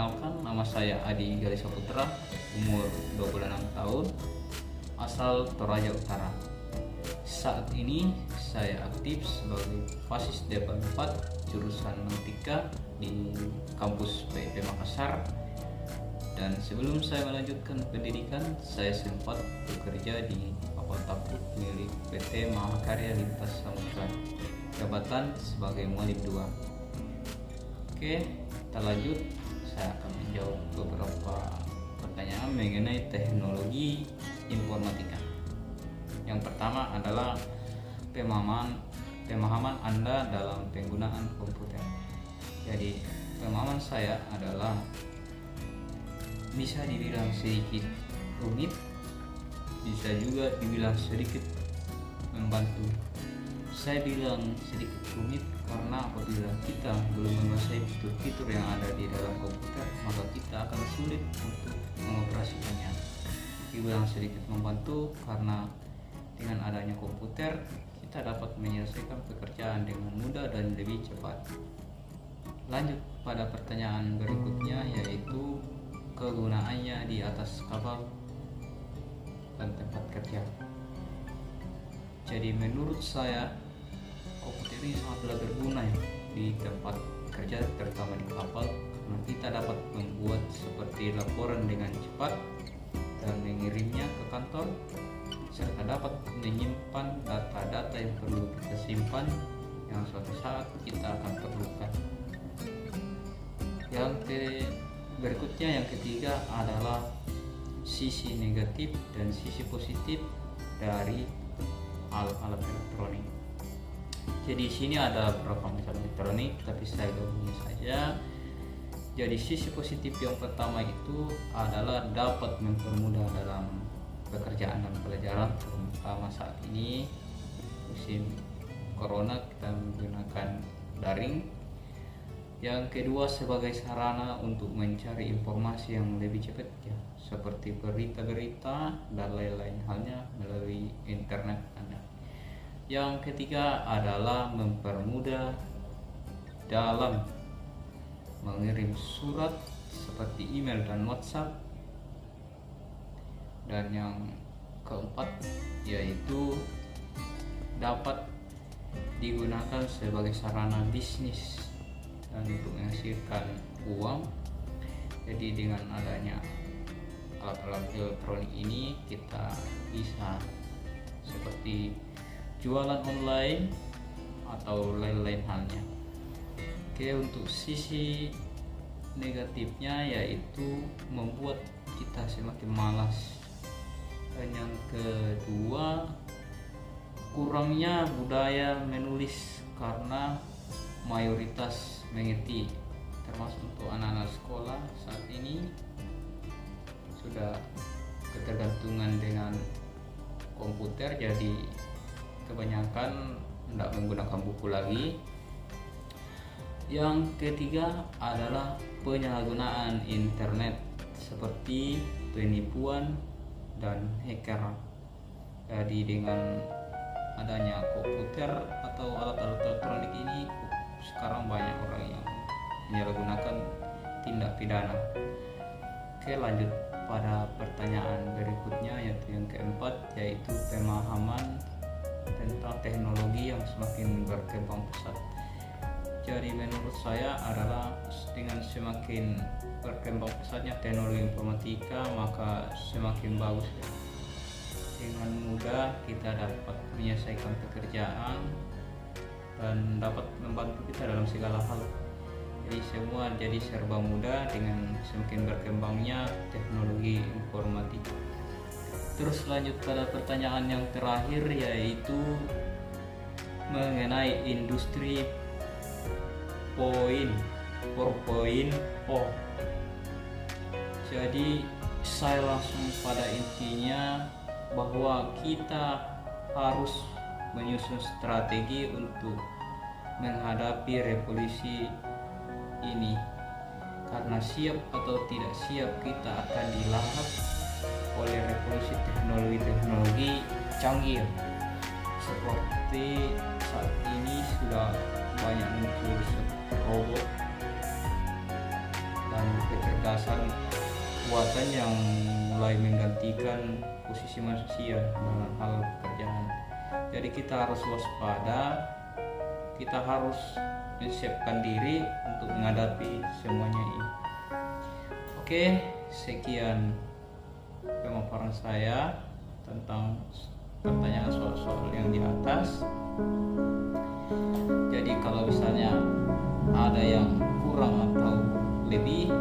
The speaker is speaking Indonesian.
Perkenalkan, nama saya Adi Galisa Putra, umur 26 tahun, asal Toraja Utara. Saat ini saya aktif sebagai Fasis Depan 4 jurusan Nautika di kampus PIP Makassar. Dan sebelum saya melanjutkan pendidikan, saya sempat bekerja di kapal tapuk milik PT Mahakarya Lintas Samudra, jabatan sebagai muallim 2. Oke, kita lanjut. Saya akan menjawab beberapa pertanyaan mengenai teknologi informatika. Yang pertama adalah pemahaman Anda dalam penggunaan komputer. Jadi pemahaman saya adalah bisa dibilang sedikit rumit, bisa juga dibilang sedikit membantu. Saya bilang sedikit rumit karena apabila kita belum menguasai fitur-fitur yang ada di dalam komputer, maka kita akan sulit untuk mengoperasikannya. Dibilang sedikit membantu karena dengan adanya komputer kita dapat menyelesaikan pekerjaan dengan mudah dan lebih cepat. Lanjut pada pertanyaan berikutnya, yaitu kegunaannya di atas kapal dan tempat kerja. Jadi menurut saya komputer ini sangatlah berguna ya di tempat kerja, terutama di kapal, karena kita dapat membuat seperti laporan dengan cepat dan mengirimnya ke kantor, serta dapat menyimpan data-data yang perlu kita simpan yang suatu saat kita akan perlukan. Berikutnya yang ketiga adalah sisi negatif dan sisi positif dari alat-alat elektronik. Jadi sini ada beberapa macam elektronik, tapi saya gabungin saja. Jadi sisi positif yang pertama itu adalah dapat mempermudah dalam pekerjaan dan pelajaran, terutama saat ini musim corona kita menggunakan daring. Yang kedua, sebagai sarana untuk mencari informasi yang lebih cepat ya, seperti berita-berita dan lain-lain halnya melalui internet Anda. Yang ketiga adalah mempermudah dalam mengirim surat seperti email dan WhatsApp. Dan yang keempat yaitu dapat digunakan sebagai sarana bisnis dan untuk menghasilkan uang. Jadi dengan adanya alat-alat elektronik ini kita bisa seperti jualan online atau lain-lain halnya. Oke, untuk sisi negatifnya yaitu membuat kita semakin malas. Dan yang kedua, kurangnya budaya menulis karena mayoritas mengerti, termasuk untuk anak-anak sekolah saat ini sudah ketergantungan dengan komputer, jadi kebanyakan tidak menggunakan buku lagi. Yang ketiga adalah penyalahgunaan internet seperti penipuan dan hacker. Jadi dengan adanya komputer atau alat-alat elektronik ini, sekarang banyak orang yang menyalahgunakan tindak pidana. Oke, lanjut pada pertanyaan berikutnya, yaitu yang keempat, yaitu pemahaman tentang teknologi yang semakin berkembang pesat. Jadi menurut saya adalah dengan semakin berkembang pesatnya teknologi informatika, maka semakin bagus ya. Dengan mudah kita dapat menyelesaikan pekerjaan dan dapat membantu kita dalam segala hal. Jadi semua jadi serba mudah dengan semakin berkembangnya teknologi informatika. Terus lanjut pada pertanyaan yang terakhir, yaitu mengenai industri 4.0. Jadi saya langsung pada intinya bahwa kita harus menyusun strategi untuk menghadapi revolusi ini, karena siap atau tidak siap kita akan dilahap oleh revolusi teknologi canggih. Seperti saat ini sudah banyak muncul robot dan dan kecerdasan buatan yang mulai menggantikan posisi manusia dalam hal pekerjaan. Jadi kita harus waspada, kita harus menyiapkan diri untuk menghadapi semuanya ini. Oke, sekian pemaparan saya tentang pertanyaan soal-soal yang di atas. Jadi kalau misalnya ada yang kurang atau lebih,